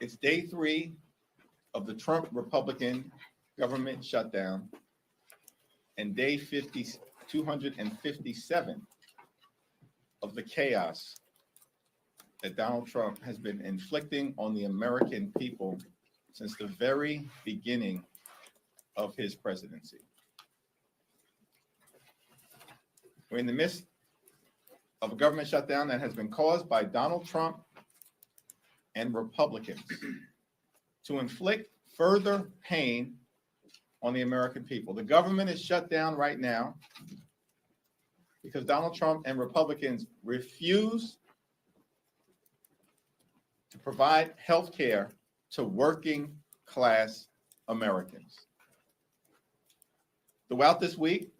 It's day 3 of the Trump Republican government shutdown and day 257 of the chaos that Donald Trump has been inflicting on the American people since the very beginning of his presidency. We're in the midst of a government shutdown that has been caused by Donald Trump and Republicans to inflict further pain on the American people. The government is shut down right now because Donald Trump and Republicans refuse to provide health care to working class Americans. Throughout this week,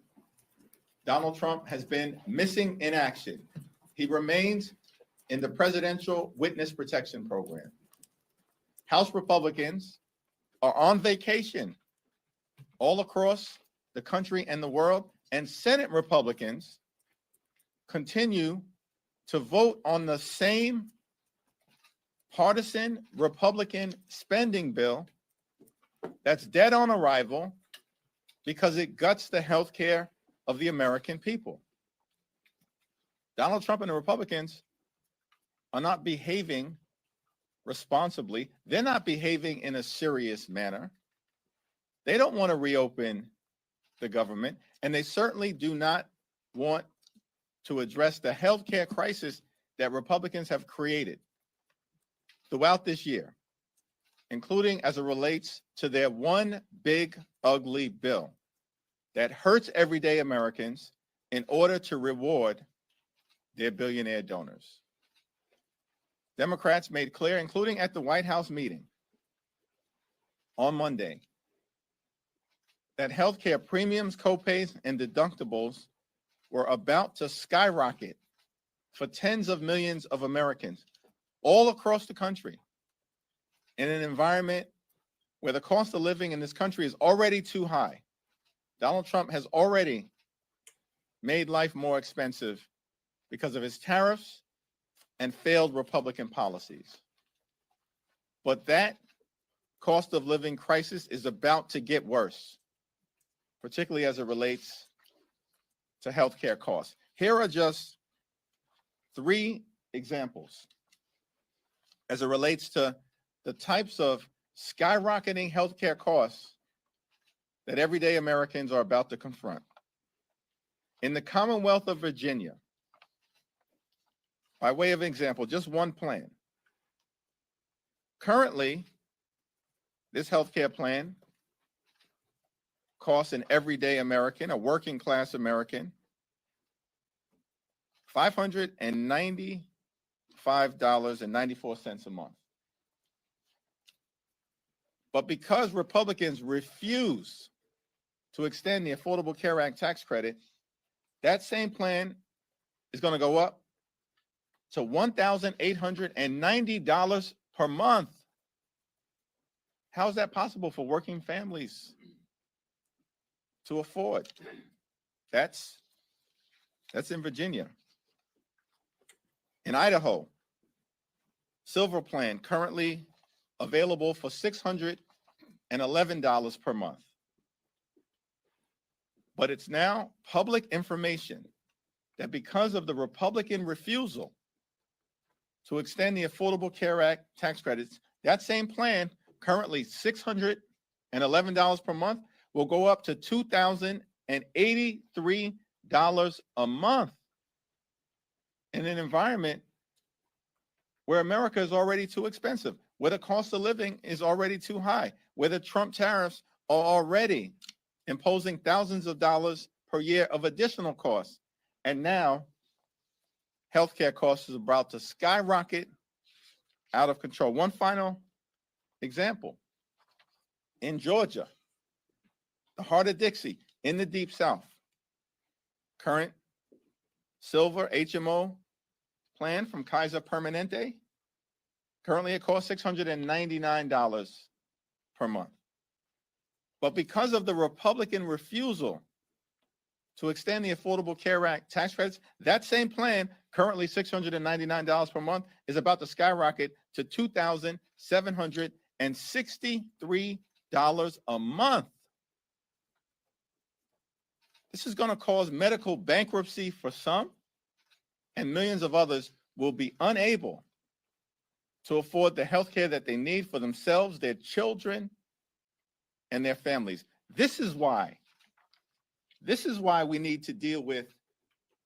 Donald Trump has been missing in action. He remains in the Presidential Witness Protection Program. House Republicans are on vacation all across the country and the world, and Senate Republicans continue to vote on the same partisan Republican spending bill that's dead on arrival because it guts the health care of the American people. Donald Trump and the Republicans are not behaving responsibly. They're not behaving in a serious manner. They don't want to reopen the government, and they certainly do not want to address the healthcare crisis that Republicans have created throughout this year, including as it relates to their one big ugly bill that hurts everyday Americans in order to reward their billionaire donors. Democrats made clear, including at the White House meeting on Monday, that healthcare premiums, copays, and deductibles were about to skyrocket for tens of millions of Americans all across the country in an environment where the cost of living in this country is already too high. Donald Trump has already made life more expensive because of his tariffs and failed Republican policies. But that cost of living crisis is about to get worse, particularly as it relates to healthcare costs. Here are just 3 examples as it relates to the types of skyrocketing healthcare costs that everyday Americans are about to confront. In the Commonwealth of Virginia, by way of example, just one plan. Currently, this healthcare plan costs an everyday American, a working class American, $595.94 a month. But because Republicans refuse to extend the Affordable Care Act tax credit, that same plan is going to go up to $1,890 per month. How is that possible for working families to afford? That's in Virginia. In Idaho, Silver Plan currently available for $611 per month. But it's now public information that because of the Republican refusal to extend the Affordable Care Act tax credits, that same plan, currently $611 per month, will go up to $2,083 a month in an environment where America is already too expensive, where the cost of living is already too high, where the Trump tariffs are already imposing thousands of dollars per year of additional costs. And now healthcare costs is about to skyrocket out of control. One final example. In Georgia, the heart of Dixie, in the Deep South, current Silver HMO plan from Kaiser Permanente, currently it costs $699 per month. But because of the Republican refusal to extend the Affordable Care Act tax credits, that same plan currently $699 per month, is about to skyrocket to $2,763 a month. This is going to cause medical bankruptcy for some, and millions of others will be unable to afford the health care that they need for themselves, their children, and their families. This is why we need to deal with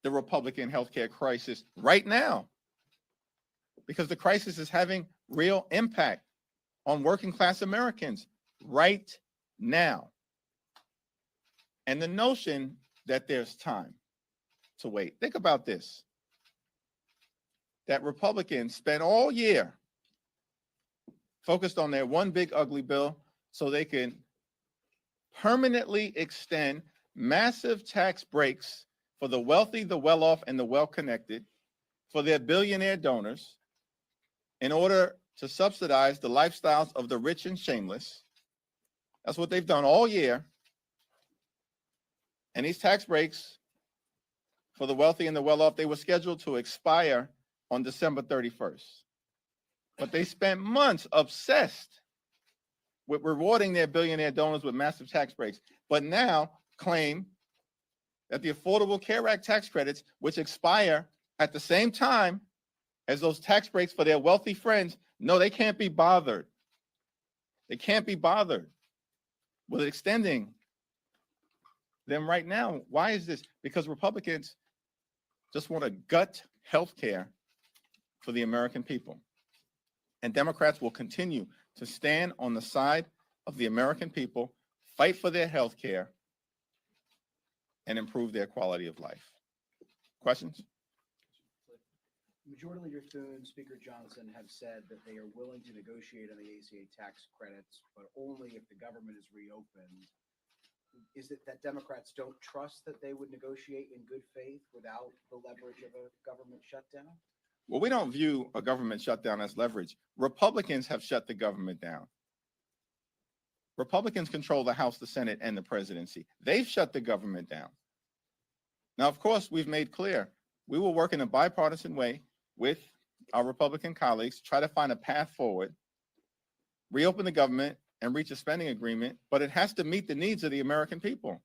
the Republican healthcare crisis right now, because the crisis is having real impact on working class Americans right now. And the notion that there's time to wait. Think about this, that Republicans spent all year focused on their one big ugly bill so they can permanently extend massive tax breaks for the wealthy, the well-off, and the well-connected, for their billionaire donors, in order to subsidize the lifestyles of the rich and shameless. That's what they've done all year. And these tax breaks for the wealthy and the well-off, they were scheduled to expire on December 31st. But they spent months obsessed with rewarding their billionaire donors with massive tax breaks, but now claim that the Affordable Care Act tax credits, which expire at the same time as those tax breaks for their wealthy friends, no, they can't be bothered. They can't be bothered with extending them right now. Why is this? Because Republicans just want to gut health care for the American people. And Democrats will continue to stand on the side of the American people, fight for their health care, and improve their quality of life. Questions? Majority Leader Thune, Speaker Johnson have said that they are willing to negotiate on the ACA tax credits, but only if the government is reopened. Is it that Democrats don't trust that they would negotiate in good faith without the leverage of a government shutdown? Well, we don't view a government shutdown as leverage. Republicans have shut the government down. Republicans control the House, the Senate, and the presidency. They've shut the government down. Now, of course, we've made clear we will work in a bipartisan way with our Republican colleagues, try to find a path forward, reopen the government, and reach a spending agreement, but it has to meet the needs of the American people.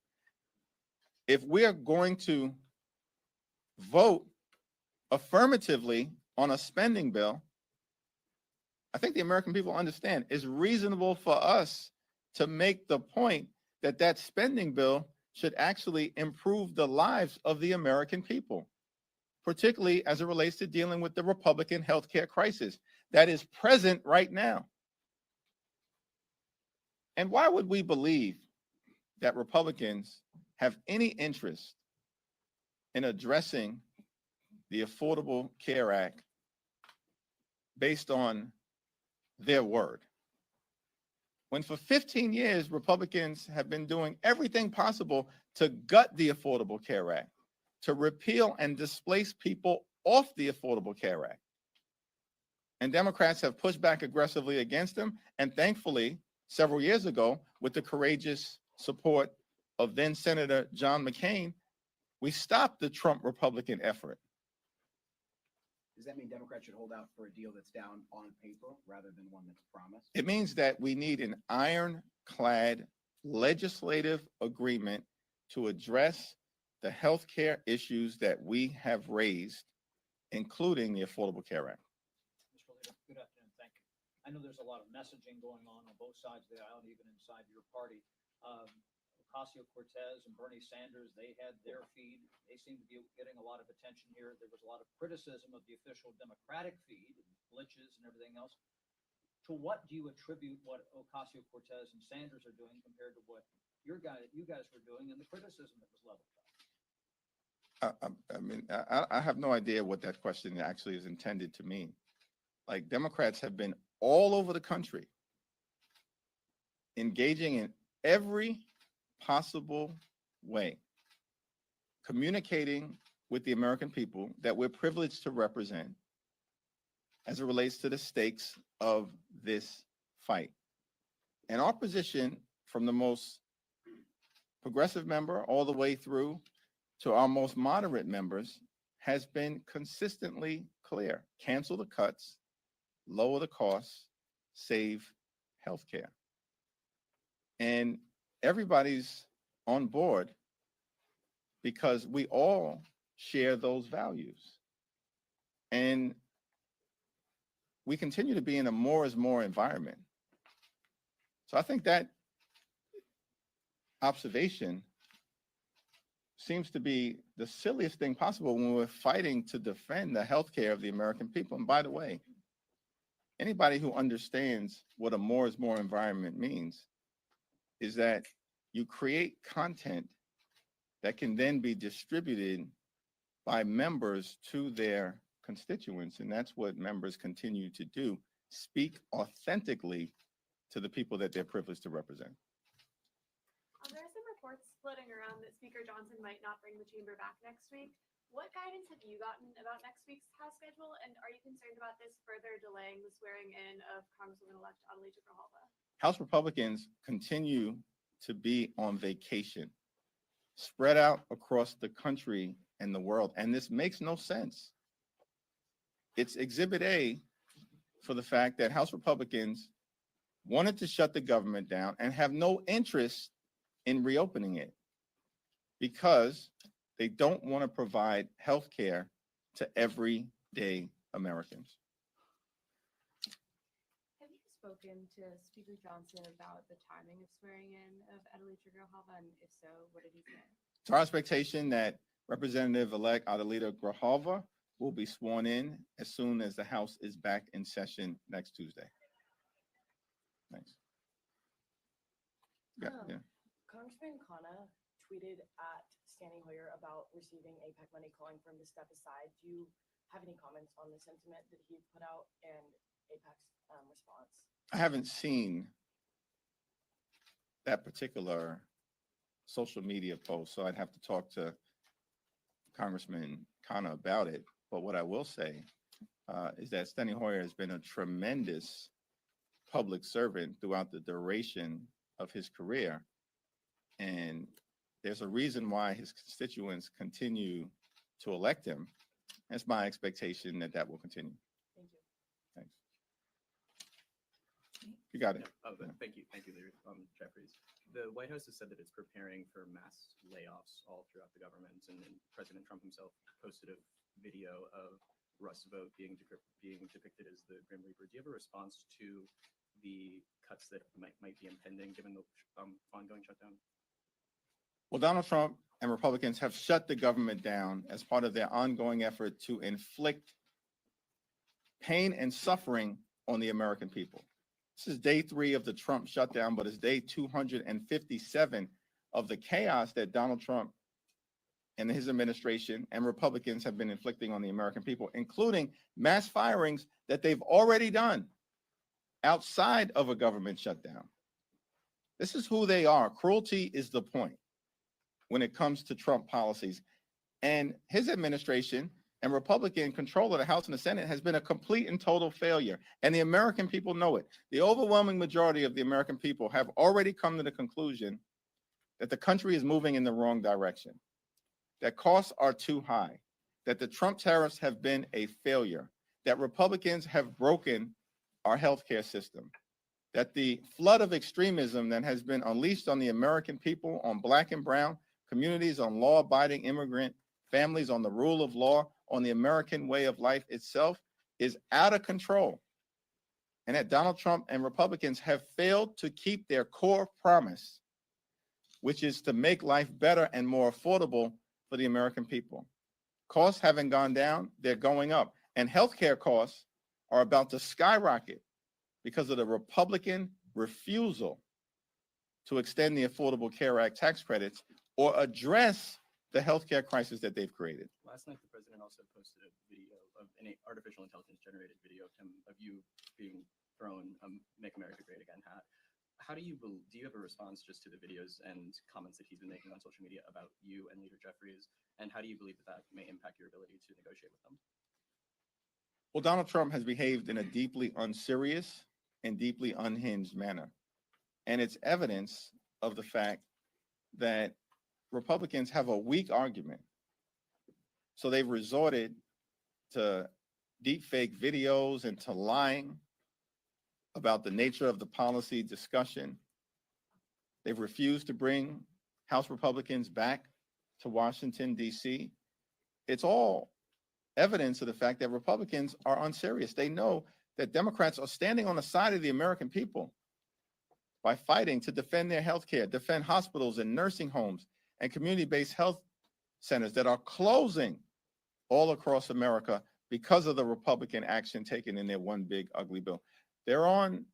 If we are going to vote affirmatively on a spending bill, I think the American people understand it's reasonable for us to make the point that that spending bill should actually improve the lives of the American people, particularly as it relates to dealing with the Republican healthcare crisis that is present right now. And why would we believe that Republicans have any interest in addressing the Affordable Care Act based on their word, when for 15 years Republicans have been doing everything possible to gut the Affordable Care Act, to repeal and displace people off the Affordable Care Act? And Democrats have pushed back aggressively against them, and thankfully, several years ago, with the courageous support of then Senator John McCain, we stopped the Trump Republican effort. Does that mean Democrats should hold out for a deal that's down on paper rather than one that's promised? It means that we need an ironclad legislative agreement to address the healthcare issues that we have raised, including the Affordable Care Act. Mr. Leader, good afternoon. Thank you. I know there's a lot of messaging going on both sides of the aisle, even inside your party. Ocasio-Cortez and Bernie Sanders, they had their feed. They seem to be getting a lot of attention here. There was a lot of criticism of the official Democratic feed, and glitches and everything else. To what do you attribute what Ocasio-Cortez and Sanders are doing compared to what you guys were doing and the criticism that was leveled at? I have no idea what that question actually is intended to mean. Like, Democrats have been all over the country engaging in every possible way, communicating with the American people that we're privileged to represent as it relates to the stakes of this fight. And our position, from the most progressive member all the way through to our most moderate members, has been consistently clear. Cancel the cuts, lower the costs, save healthcare. And everybody's on board because we all share those values. And we continue to be in a more is more environment. So I think that observation seems to be the silliest thing possible when we're fighting to defend the healthcare of the American people. And by the way, anybody who understands what a more is more environment means is that you create content that can then be distributed by members to their constituents. And that's what members continue to do, speak authentically to the people that they're privileged to represent. There are some reports floating around that Speaker Johnson might not bring the chamber back next week. What guidance have you gotten about next week's House schedule? And are you concerned about this further delaying the swearing in of Congresswoman-elect Adelita Grijalva? House Republicans continue to be on vacation, spread out across the country and the world. And this makes no sense. It's Exhibit A for the fact that House Republicans wanted to shut the government down and have no interest in reopening it because they don't want to provide health care to everyday Americans. Have you spoken to Speaker Johnson about the timing of swearing in of Adelita Grijalva? And if so, what did he say? It's our expectation that Representative-elect Adelita Grijalva will be sworn in as soon as the House is back in session next Tuesday. Thanks. Yeah, yeah. Congressman Khanna tweeted at Standing Hoyer about receiving APEC money, calling for him to step aside. Do you have any comments on the sentiment that he put out and APEC's response? I haven't seen that particular social media post, so I'd have to talk to Congressman Khanna about it. But what I will say is that Steny Hoyer has been a tremendous public servant throughout the duration of his career. And there's a reason why his constituents continue to elect him. It's my expectation that that will continue. Thank you. Thanks. You got it. Oh, thank you, Leader Jeffries. The White House has said that it's preparing for mass layoffs all throughout the government, and President Trump himself posted a video of Rust's vote being depicted as the Grim Reaper. Do you have a response to the cuts that might be impending given the ongoing shutdown? Well, Donald Trump and Republicans have shut the government down as part of their ongoing effort to inflict pain and suffering on the American people. This is day 3 of the Trump shutdown, but it's day 257 of the chaos that Donald Trump and his administration and Republicans have been inflicting on the American people, including mass firings that they've already done outside of a government shutdown. This is who they are. Cruelty is the point when it comes to Trump policies. And his administration and Republican control of the House and the Senate has been a complete and total failure. And the American people know it. The overwhelming majority of the American people have already come to the conclusion that the country is moving in the wrong direction, that costs are too high, that the Trump tariffs have been a failure, that Republicans have broken our healthcare system, that the flood of extremism that has been unleashed on the American people, on Black and brown communities, on law-abiding immigrant families, on the rule of law, on the American way of life itself is out of control. And that Donald Trump and Republicans have failed to keep their core promise, which is to make life better and more affordable for the American people. Costs haven't gone down, they're going up. And healthcare costs are about to skyrocket because of the Republican refusal to extend the Affordable Care Act tax credits or address the healthcare crisis that they've created. Last night, the president also posted a video of an artificial intelligence generated video of you being thrown "Make America Great Again" hat. How do you have a response just to the videos and comments that he's been making on social media about you and Leader Jeffries? And how do you believe that may impact your ability to negotiate with them? Well, Donald Trump has behaved in a deeply unserious and deeply unhinged manner. And it's evidence of the fact that Republicans have a weak argument So they've resorted to deep fake videos and to lying about the nature of the policy discussion. They've refused to bring House Republicans back to Washington, D.C. It's all evidence of the fact that Republicans are unserious. They know that Democrats are standing on the side of the American people by fighting to defend their health care, defend hospitals and nursing homes and community-based health centers that are closing all across America because of the Republican action taken in their one big ugly bill. They're on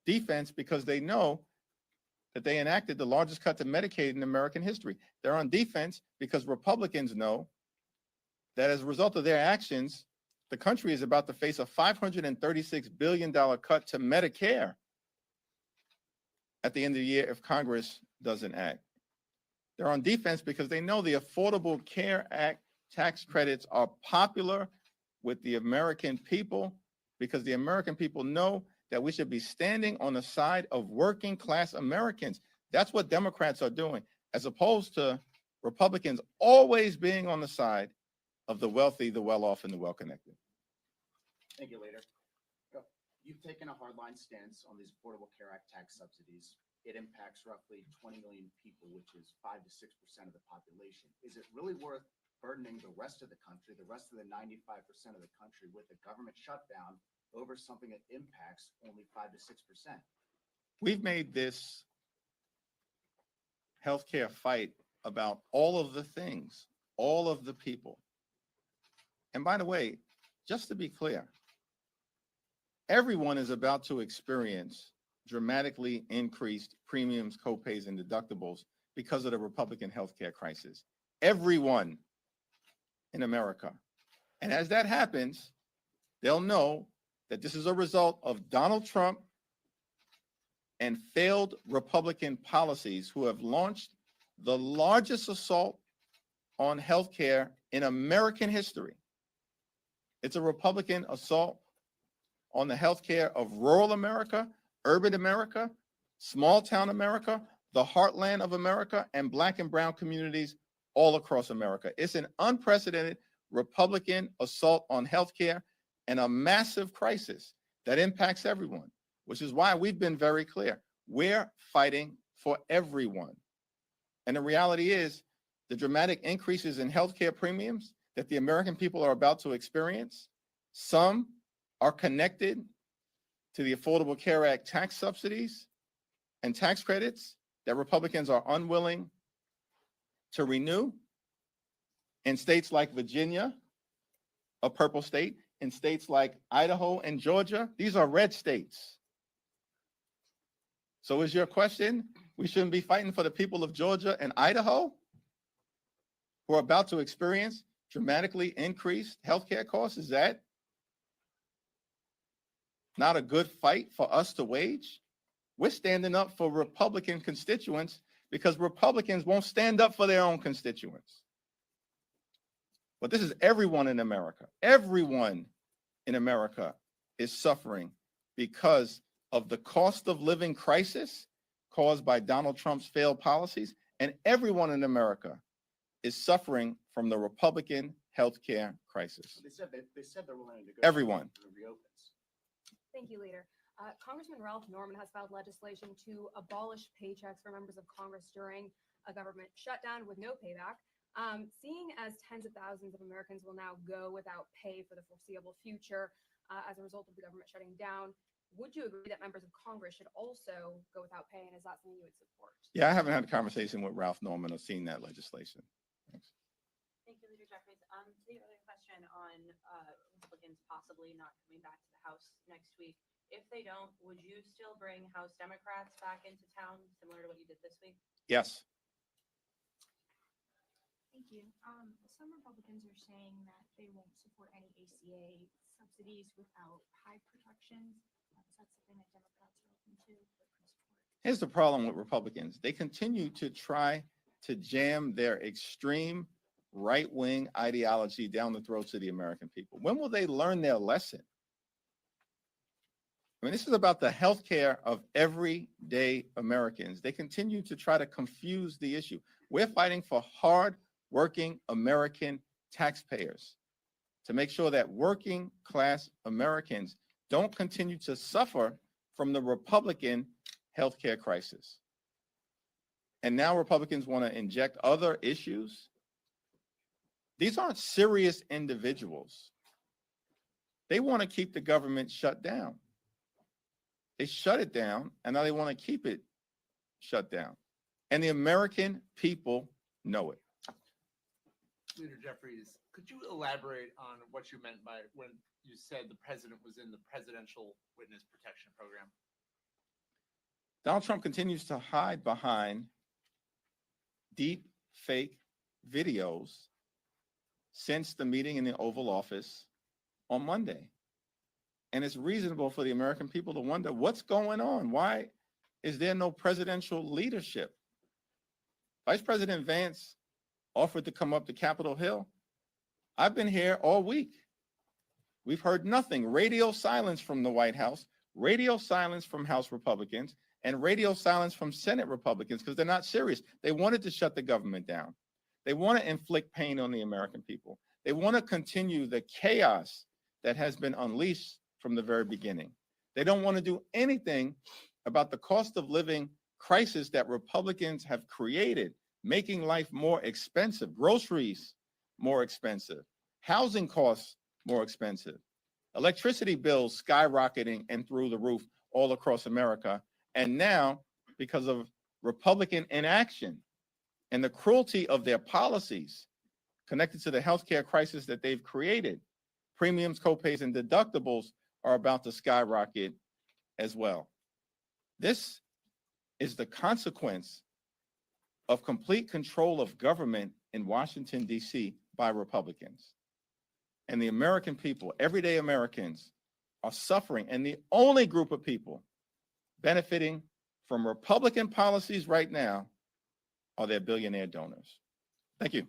defense because they know that they enacted the largest cut to Medicaid in American history. They're on defense because Republicans know that as a result of their actions, the country is about to face a $536 billion cut to Medicare at the end of the year if Congress doesn't act. They're on defense because they know the Affordable Care Act tax credits are popular with the American people because the American people know that we should be standing on the side of working class Americans. That's what Democrats are doing, as opposed to Republicans always being on the side of the wealthy, the well-off, and the well-connected. Thank you, Leader. You've taken a hardline stance on these Affordable Care Act tax subsidies. It impacts roughly 20 million people, which is 5 to 6% of the population. Is it really worth burdening the rest of the country, the rest of the 95% of the country, with a government shutdown over something that impacts only 5 to 6%? We've made this healthcare fight about all of the things, all of the people. And by the way, just to be clear, everyone is about to experience dramatically increased premiums, copays, and deductibles because of the Republican healthcare crisis. Everyone in America. And as that happens, they'll know that this is a result of Donald Trump and failed Republican policies who have launched the largest assault on healthcare in American history. It's a Republican assault on the healthcare of rural America, urban America, small town America, the heartland of America, and Black and brown communities all across America. It's an unprecedented Republican assault on healthcare and a massive crisis that impacts everyone, which is why we've been very clear. We're fighting for everyone. And the reality is the dramatic increases in healthcare premiums that the American people are about to experience, some are connected to the Affordable Care Act tax subsidies and tax credits that Republicans are unwilling to renew in states like Virginia, a purple state, in states like Idaho and Georgia. These are red states. So is your question, we shouldn't be fighting for the people of Georgia and Idaho who are about to experience dramatically increased healthcare costs? Is that not a good fight for us to wage? We're standing up for Republican constituents because Republicans won't stand up for their own constituents. But this is everyone in America. Everyone in America is suffering because of the cost of living crisis caused by Donald Trump's failed policies, and everyone in America is suffering from the Republican healthcare crisis. They said they're willing to go. Everyone. Reopens. Thank you, Leader. Congressman Ralph Norman has filed legislation to abolish paychecks for members of Congress during a government shutdown with no payback. Seeing as tens of thousands of Americans will now go without pay for the foreseeable future as a result of the government shutting down, would you agree that members of Congress should also go without pay, and is that something you would support? Yeah, I haven't had a conversation with Ralph Norman or seen that legislation. Thanks. Thank you, Leader Jeffries. To the other question on Republicans possibly not coming back to the House next week, if they don't, would you still bring House Democrats back into town, similar to what you did this week? Yes. Thank you. Some Republicans are saying that they won't support any ACA subsidies without high protections. Is that something that Democrats are open to or could support? Here's the problem with Republicans. They continue to try to jam their extreme right-wing ideology down the throats of the American people. When will they learn their lesson? I mean, this is about the health care of everyday Americans. They continue to try to confuse the issue. We're fighting for hard-working American taxpayers to make sure that working class Americans don't continue to suffer from the Republican healthcare crisis. And now Republicans want to inject other issues. These aren't serious individuals. They want to keep the government shut down. They shut it down, and now they want to keep it shut down. And the American people know it. Leader Jeffries, could you elaborate on what you meant by when you said the president was in the Presidential Witness Protection Program? Donald Trump continues to hide behind deep fake videos since the meeting in the Oval Office on Monday. And it's reasonable for the American people to wonder what's going on. Why is there no presidential leadership? Vice President Vance offered to come up to Capitol Hill. I've been here all week. We've heard nothing. Radio silence from the White House, radio silence from House Republicans, and radio silence from Senate Republicans because they're not serious. They wanted to shut the government down. They want to inflict pain on the American people. They want to continue the chaos that has been unleashed from the very beginning. They don't want to do anything about the cost of living crisis that Republicans have created, making life more expensive, groceries more expensive, housing costs more expensive, electricity bills skyrocketing and through the roof all across America. And now, because of Republican inaction and the cruelty of their policies connected to the healthcare crisis that they've created, premiums, copays, and deductibles are about to skyrocket as well. This is the consequence of complete control of government in Washington, D.C. by Republicans. And the American people, everyday Americans, are suffering. And the only group of people benefiting from Republican policies right now are their billionaire donors. Thank you.